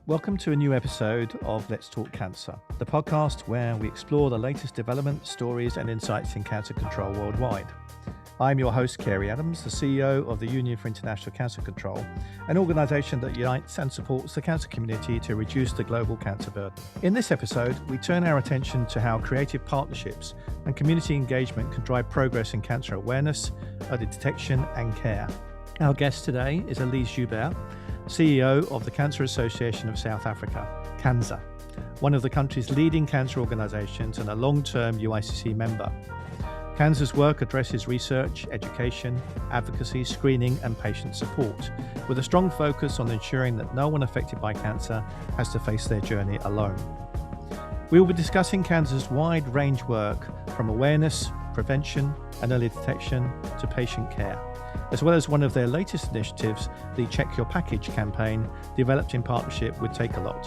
Welcome to a new episode of Let's Talk Cancer, the podcast where we explore the latest developments, stories, and insights in cancer control worldwide. I'm your host, Kerry Adams, the CEO of the Union for International Cancer Control, an organisation that unites and supports the cancer community to reduce the global cancer burden. In this episode, we turn our attention to how creative partnerships and community engagement can drive progress in cancer awareness, early detection, and care. Our guest today is Elise Joubert, CEO of the Cancer Association of South Africa, CANSA, one of the country's leading cancer organisations and a long-term UICC member. CANSA's work addresses research, education, advocacy, screening and patient support, with a strong focus on ensuring that no one affected by cancer has to face their journey alone. We will be discussing CANSA's wide range work from awareness, prevention and early detection to patient care, as well as one of their latest initiatives, the Check Your Package campaign, developed in partnership with Takealot.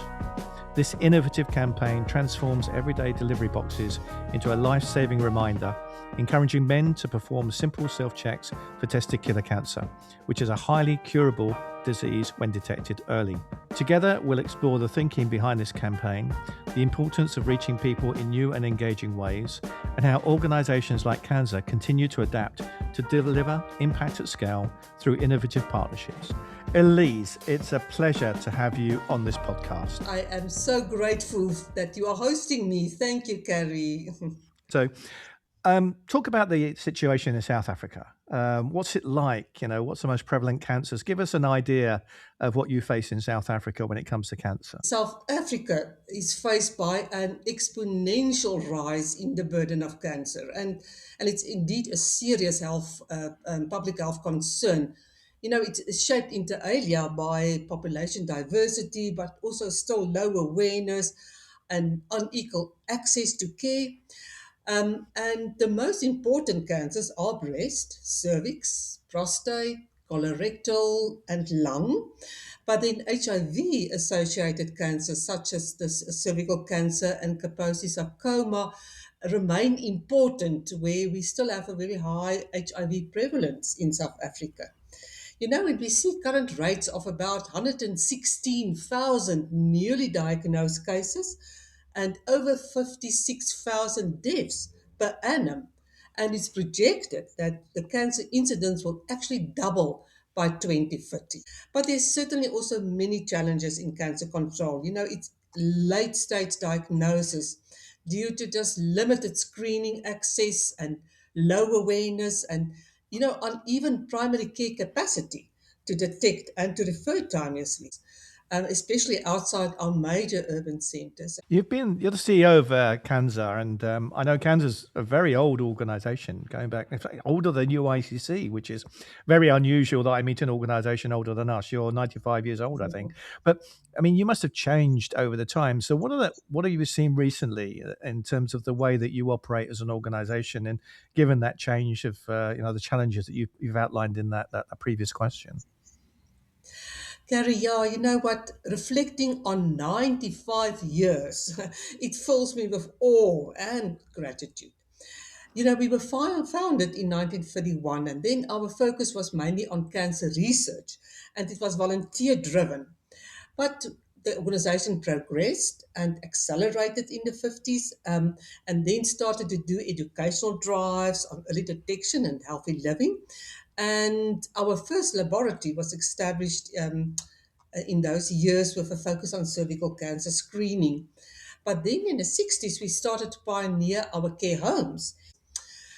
This innovative campaign transforms everyday delivery boxes into a life-saving reminder, encouraging men to perform simple self-checks for testicular cancer, which is a highly curable disease when detected early. Together, we'll explore the thinking behind this campaign, the importance of reaching people in new and engaging ways, and how organisations like CANSA continue to adapt to deliver impact at scale through innovative partnerships. Elise, it's a pleasure to have you on this podcast. I am so grateful that you are hosting me. Thank you, Carrie. So, talk about the situation in South Africa. What's it like? What's the most prevalent cancers? Give us an idea of what you face in South Africa when it comes to cancer. South Africa is faced by an exponential rise in the burden of cancer, and it's indeed a serious public health concern. It's shaped inter alia by population diversity, but also still low awareness and unequal access to care. And the most important cancers are breast, cervix, prostate, colorectal, and lung. But then HIV associated cancers such as the cervical cancer and Kaposi sarcoma remain important, where we still have a very high HIV prevalence in South Africa. When we see current rates of about 116,000 newly diagnosed cases and over 56,000 deaths per annum, and it's projected that the cancer incidence will actually double by 2050. But there's certainly also many challenges in cancer control. It's late stage diagnosis due to just limited screening access and low awareness and uneven primary care capacity to detect and to refer timely, especially outside our major urban centres. You're the CEO of CANSA, and I know CANSA's a very old organisation, going back, in fact, older than UICC, which is very unusual that I meet an organisation older than us. You're 95 years old, I think. But I mean, you must have changed over the time. So what have you seen recently in terms of the way that you operate as an organisation, and given that change of the challenges that you've outlined in that previous question? Carrie, yeah, you know what? Reflecting on 95 years, it fills me with awe and gratitude. We were founded in 1931, and then our focus was mainly on cancer research, and it was volunteer driven. But the organization progressed and accelerated in the 50s, and then started to do educational drives on early detection and healthy living. And our first laboratory was established in those years with a focus on cervical cancer screening. But then in the 60s, we started to pioneer our care homes.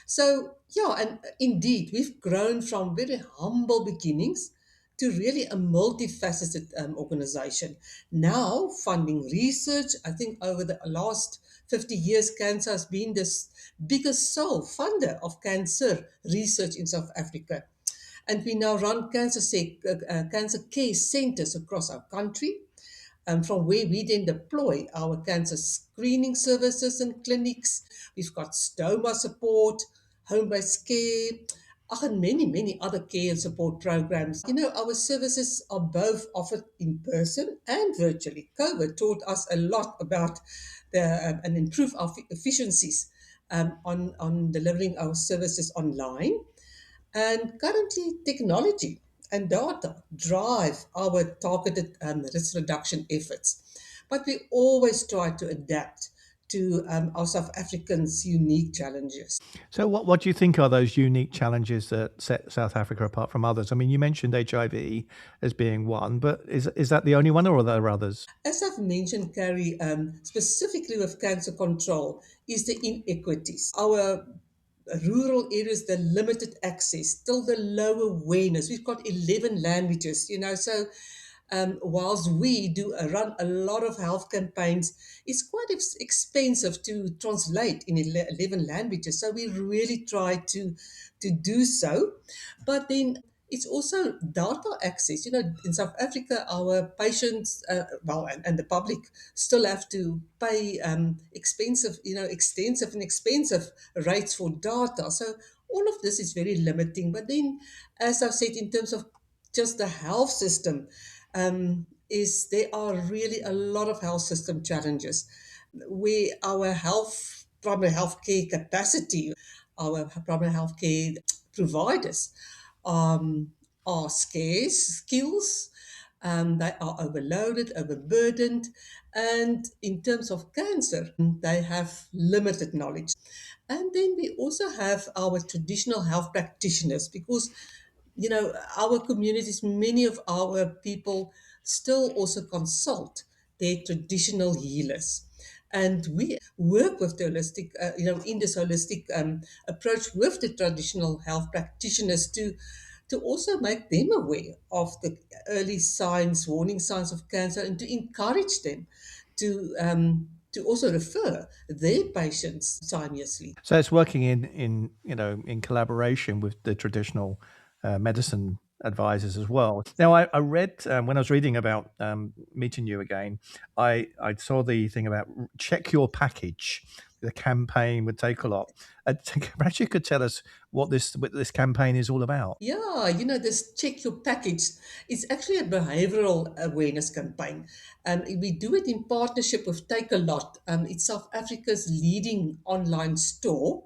So, yeah, and indeed, we've grown from very humble beginnings to really a multifaceted organization. Now, funding research, I think over the last 50 years, cancer has been the biggest sole funder of cancer research in South Africa. And we now run cancer care centers across our country, from where we then deploy our cancer screening services and clinics. We've got stoma support, home-based care, and many, many other care and support programs. Our services are both offered in person and virtually. COVID taught us a lot about and improve our efficiencies on delivering our services online. And currently, technology and data drive our targeted risk reduction efforts. But we always try to adapt to our South Africans' unique challenges. So, what do you think are those unique challenges that set South Africa apart from others? I mean, you mentioned HIV as being one, but is that the only one, or are there others? As I've mentioned, Carrie, specifically with cancer control, is the inequities. Our rural areas, the limited access, still the low awareness. We've got 11 languages, so whilst we do run a lot of health campaigns, it's quite expensive to translate in 11 languages. So we really try to do so. But then it's also data access. In South Africa, our patients, and the public still have to pay extensive and expensive rates for data. So all of this is very limiting. But then, as I've said, in terms of just the health system, is there are really a lot of health system challenges where our primary health care capacity, our primary health care providers are scarce skills. They are overloaded, overburdened, and in terms of cancer, they have limited knowledge. And then we also have our traditional health practitioners because our communities, many of our people still also consult their traditional healers. And we work with the holistic, in this holistic approach with the traditional health practitioners to also make them aware of the early signs, warning signs of cancer, and to encourage them to also refer their patients simultaneously. So it's working in collaboration with the traditional medicine advisors as well. Now, I read when I was reading about meeting you again, I saw the thing about check your package. The campaign would take a lot. Perhaps you could tell us what this campaign is all about. Yeah, this check your package is actually a behavioral awareness campaign. We do it in partnership with Take a Lot. It's South Africa's leading online store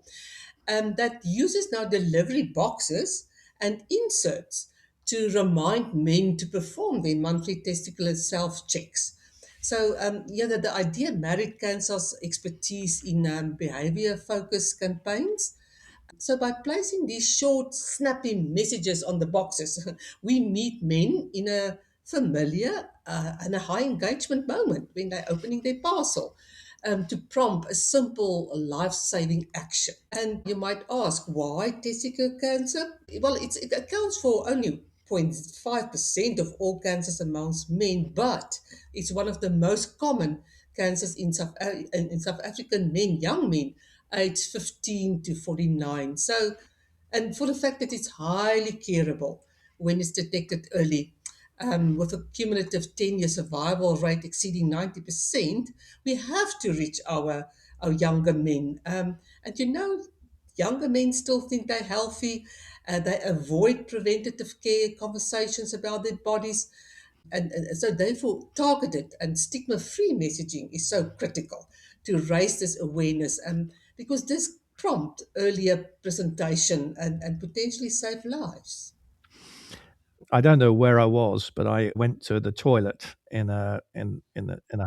that uses now delivery boxes and inserts to remind men to perform their monthly testicular self checks. So, the idea married cancer's expertise in behavior focused campaigns. So, by placing these short, snappy messages on the boxes, we meet men in a familiar and a high engagement moment when they're opening their parcel to prompt a simple life saving action. And you might ask, why testicular cancer? Well, it accounts for only 0.5% of all cancers amongst men, but it's one of the most common cancers in South African men, young men, aged 15 to 49. So, and for the fact that it's highly curable when it's detected early, with a cumulative 10-year survival rate exceeding 90%, we have to reach our younger men. And younger men still think they're healthy. They avoid preventative care conversations about their bodies. And so, therefore, targeted and stigma free messaging is so critical to raise this awareness because this prompt earlier presentation and potentially save lives. I don't know where I was, but I went to the toilet in a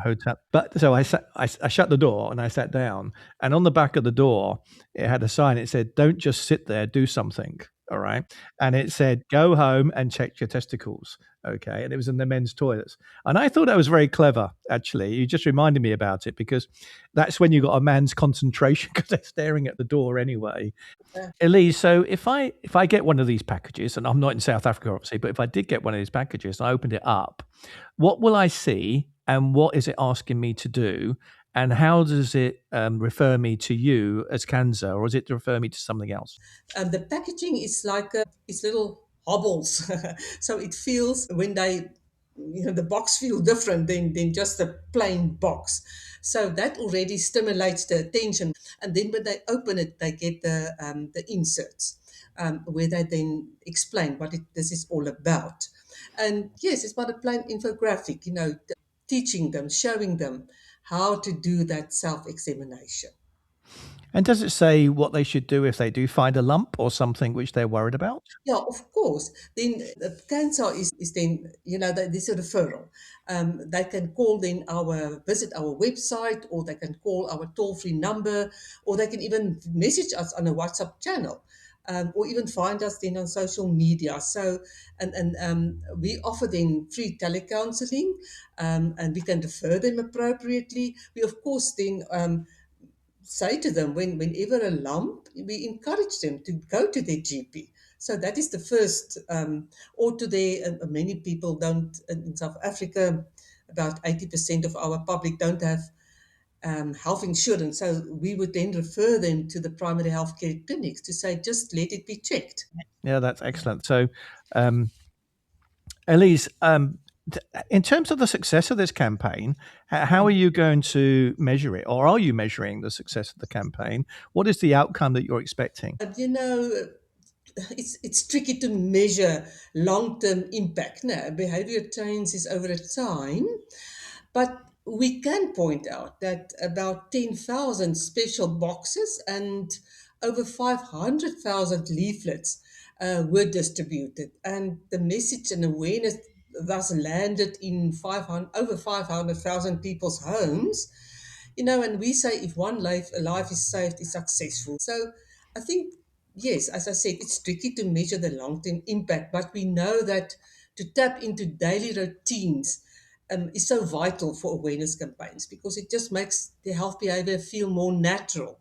hotel. But so I shut the door and I sat down, and on the back of the door it had a sign. It said, "Don't just sit there, do something." All right, and it said, "Go home and check your testicles." Okay, and it was in the men's toilets, and I thought that was very clever. Actually, you just reminded me about it because that's when you got a man's concentration because they're staring at the door anyway. Uh, Elise, so if I get one of these packages, and I'm not in South Africa obviously, but if I did get one of these packages and I opened it up, what will I see, and what is it asking me to do, and how does it refer me to you as Kanza, or is it to refer me to something else? the packaging is like it's little hobbles, so it feels when the box feel different than just a plain box. So that already stimulates the attention, and then when they open it, they get the inserts where they then explain what this is all about. And yes, it's about a plain infographic, teaching them, showing them how to do that self examination. And does it say what they should do if they do find a lump or something which they're worried about? Yeah, of course. Then the cancer is then, there's a referral. They can call then visit our website, or they can call our toll-free number, or they can even message us on a WhatsApp channel, or even find us then on social media. So, and we offer then free telecounseling, and we can refer them appropriately. We, of course, then say to them whenever a lump, we encourage them to go to their GP. So that is the first, or to their, many people don't, in South Africa, about 80% of our public don't have health insurance. So we would then refer them to the primary healthcare clinics to say, just let it be checked. Yeah, that's excellent. So, um, Elise, in terms of the success of this campaign, how are you going to measure it, or are you measuring the success of the campaign? What is the outcome that you're expecting? It's tricky to measure long-term impact. Now, behavior change is over a time, but we can point out that about 10,000 special boxes and over 500,000 leaflets were distributed, and the message and awareness thus landed in over 500,000 people's homes. And we say if one life is saved, is successful. So I think, yes, as I said, it's tricky to measure the long-term impact, but we know that to tap into daily routines is so vital for awareness campaigns, because it just makes the health behavior feel more natural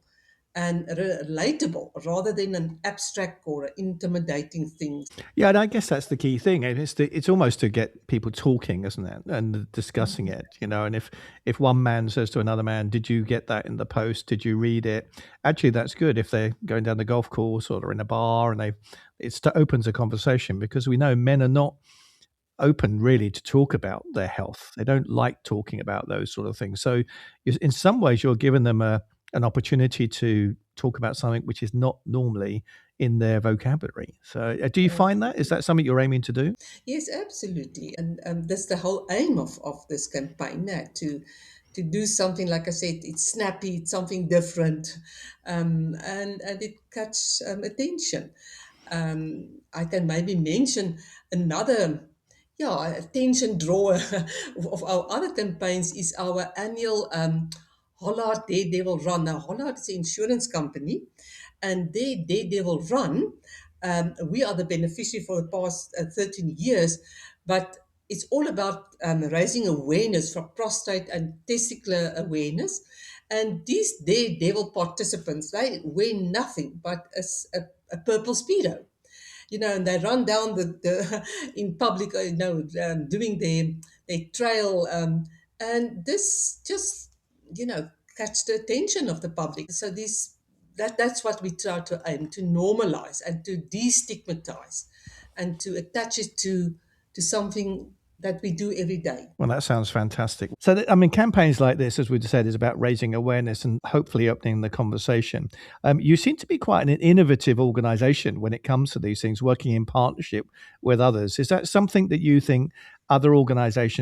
and relatable rather than an abstract or intimidating thing. Yeah, and I guess that's the key thing. And it's almost to get people talking, isn't it, and discussing it. And if one man says to another man, "Did you get that in the post? Did you read it?" Actually, that's good if they're going down the golf course or they're in a bar, and opens a conversation, because we know men are not open really to talk about their health. They don't like talking about those sort of things. So, in some ways, you're giving them an opportunity to talk about something which is not normally in their vocabulary. So, do you find that? Is that something you're aiming to do? Yes, absolutely. And that's the whole aim of this campaign, to do something, like I said, it's snappy, it's something different, and it catches attention. I can maybe mention another, yeah, attention drawer of our other campaigns is our annual Hollard Daredevil Run. Now, Hollard is an insurance company, and their Daredevil Run, we are the beneficiary for the past 13 years, but it's all about raising awareness for prostate and testicular awareness. And these Daredevil participants, they wear nothing but a purple Speedo, and they run down the in public, doing their trail, and this just, catch the attention of the public. So that's what we try to aim to normalize and to destigmatize, and to attach it to something that we do every day. Well, that sounds fantastic. So, I mean, campaigns like this, as we said, is about raising awareness and hopefully opening the conversation. You seem to be quite an innovative organization when it comes to these things, working in partnership with others. Is that something that you think other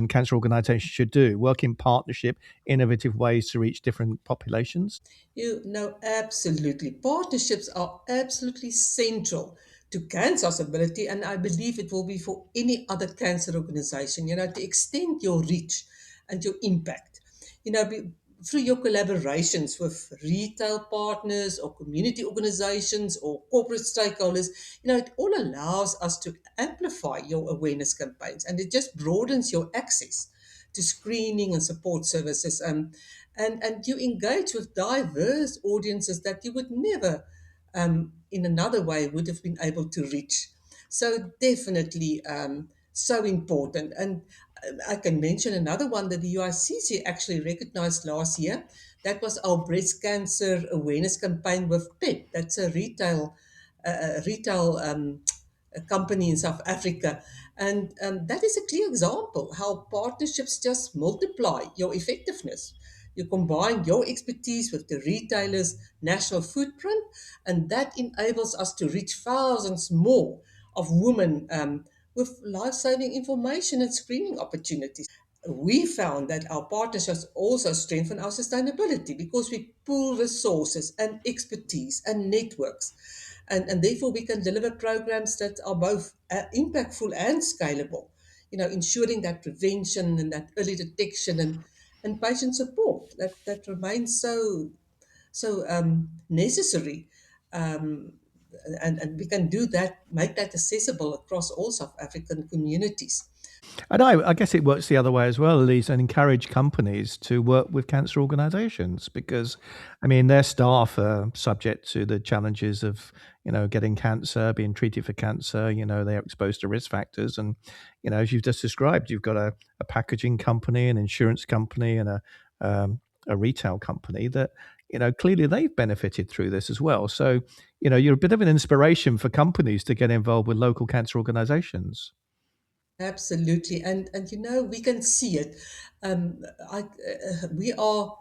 cancer organizations should do? Work in partnership, innovative ways to reach different populations? You know, absolutely. Partnerships are absolutely central to cancer's ability, and I believe it will be for any other cancer organization, to extend your reach and your impact. Through your collaborations with retail partners or community organizations or corporate stakeholders, it all allows us to amplify your awareness campaigns, and it just broadens your access to screening and support services. And you engage with diverse audiences that you would never, in another way, would have been able to reach. So definitely, so important. And I can mention another one that the UICC actually recognized last year. That was our breast cancer awareness campaign with PEP. That's a retail a company in South Africa. And that is a clear example how partnerships just multiply your effectiveness. You combine your expertise with the retailer's national footprint, and that enables us to reach thousands more of women with life saving information and screening opportunities. we found that our partnerships also strengthen our sustainability because we pool resources and expertise and networks. And therefore, we can deliver programs that are both impactful and scalable, ensuring that prevention and that early detection and patient support that remains so necessary. Um, and we can do that, make that accessible across all South African communities. And I guess it works the other way as well, Elise, and encourage companies to work with cancer organisations because, I mean, their staff are subject to the challenges of, getting cancer, being treated for cancer. They're exposed to risk factors, and as you've just described, you've got a packaging company, an insurance company, and a retail company that. Clearly they've benefited through this as well. So, you're a bit of an inspiration for companies to get involved with local cancer organisations. Absolutely, and we can see it. We are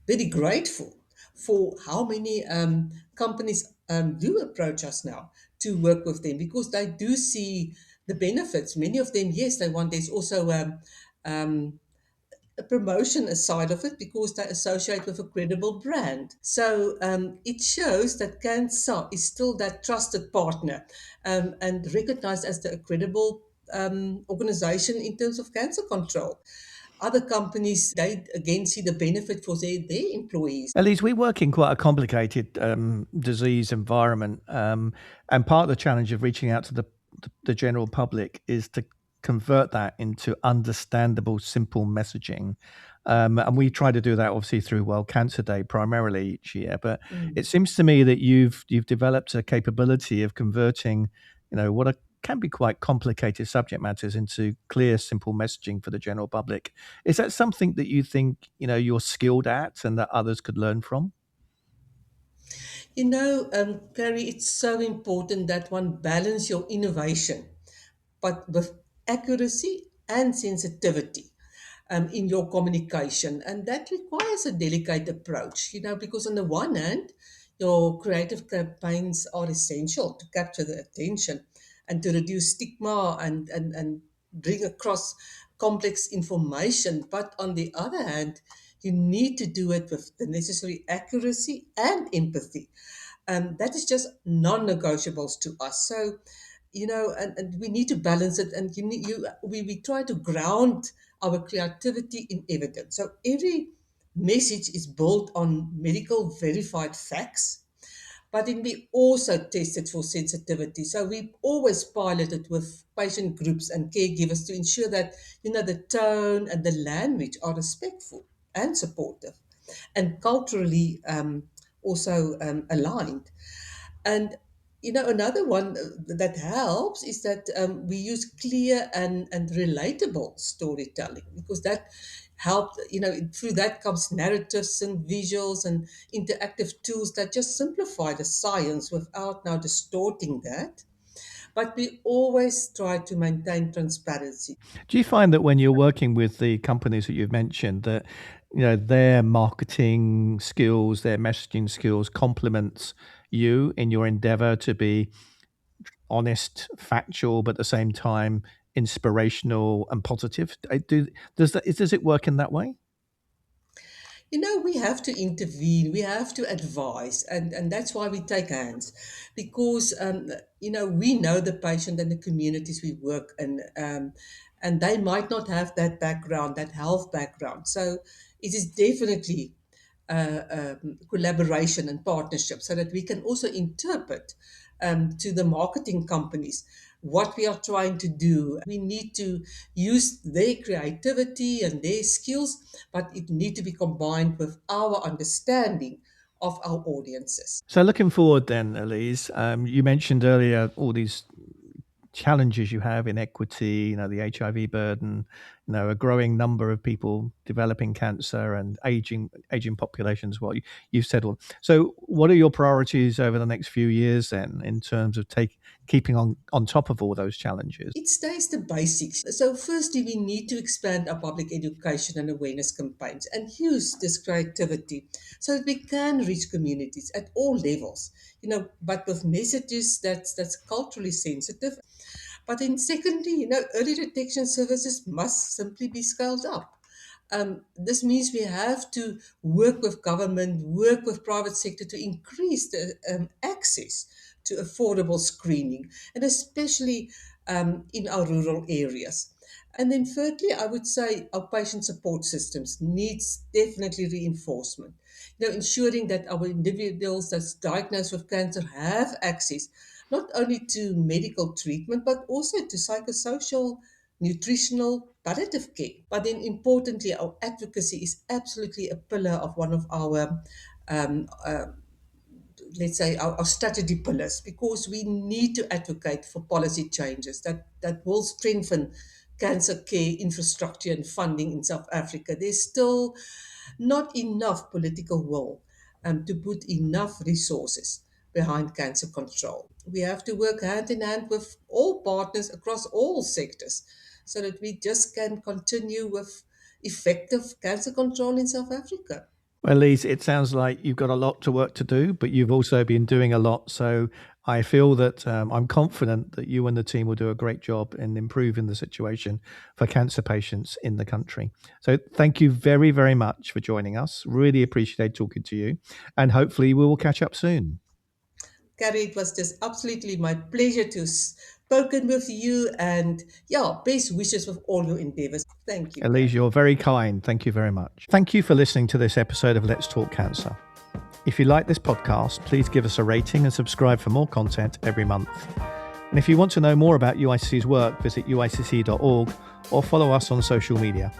very grateful for how many companies do approach us now to work with them because they do see the benefits. Many of them, yes, they want. There's also um, a promotion aside of it because they associate with a credible brand. So it shows that Cancer is still that trusted partner and recognized as the credible organization in terms of cancer control. Other companies, they again see the benefit for their employees. Elise, we work in quite a complicated disease environment, and part of the challenge of reaching out to the general public is to convert that into understandable, simple messaging. And we try to do that obviously through World Cancer Day primarily each year. But it Mm. seems to me that you've developed a capability of converting, what can be quite complicated subject matters into clear, simple messaging for the general public. Is that something that you think, you're skilled at and that others could learn from? Gary, it's so important that one balance your innovation, but with accuracy and sensitivity in your communication. And that requires a delicate approach, because on the one hand, your creative campaigns are essential to capture the attention and to reduce stigma and bring across complex information. But on the other hand, you need to do it with the necessary accuracy and empathy. That is just non-negotiables to us. So, and we need to balance it. And we try to ground our creativity in evidence. So every message is built on medical verified facts, but then we also test it for sensitivity. So we always pilot it with patient groups and caregivers to ensure that, the tone and the language are respectful and supportive and culturally also aligned. And another one that helps is that we use clear and relatable storytelling because that helped, through that comes narratives and visuals and interactive tools that just simplify the science without now distorting that. But we always try to maintain transparency. Do you find that when you're working with the companies that you've mentioned that their marketing skills, their messaging skills complements you in your endeavor to be honest, factual, but at the same time inspirational and positive? Does it work in that way? We have to intervene, we have to advise, and that's why we take hands because, we know the patient and the communities we work in, and they might not have that background, that health background. So it is definitely collaboration and partnership so that we can also interpret to the marketing companies what we are trying to do. We need to use their creativity and their skills, but it need to be combined with our understanding of our audiences. So looking forward then, Elise, you mentioned earlier all these challenges you have in equity, the HIV burden, a growing number of people developing cancer and aging populations. Well, you've said all. So, what are your priorities over the next few years then, in terms of keeping on top of all those challenges? It stays the basics. So, firstly, we need to expand our public education and awareness campaigns and use this creativity so that we can reach communities at all levels, but with messages that's culturally sensitive. But then secondly, early detection services must simply be scaled up. This means we have to work with government, work with private sector to increase the access to affordable screening, and especially in our rural areas. And then thirdly, I would say our patient support systems needs definitely reinforcement. Ensuring that our individuals that's diagnosed with cancer have access not only to medical treatment but also to psychosocial, nutritional, palliative care. But then importantly, our advocacy is absolutely a pillar of one of our um, uh, let's say our strategy pillars, because we need to advocate for policy changes that will strengthen cancer care infrastructure and funding in South Africa. There's still not enough political will to put enough resources behind cancer control. We have to work hand in hand with all partners across all sectors so that we just can continue with effective cancer control in South Africa. Well, Lise, it sounds like you've got a lot to work to do, but you've also been doing a lot. So I feel that I'm confident that you and the team will do a great job in improving the situation for cancer patients in the country. So thank you very, very much for joining us. Really appreciate talking to you. And hopefully we will catch up soon. Carrie, it was just absolutely my pleasure to spoken with you, and yeah, best wishes with all your endeavors. Thank you, Elise, Carrie. you're very kind. Thank you very much. Thank you for listening to this episode of Let's Talk Cancer. If you like this podcast, please give us a rating and subscribe for more content every month. And if you want to know more about UICC's work, visit uicc.org or follow us on social media.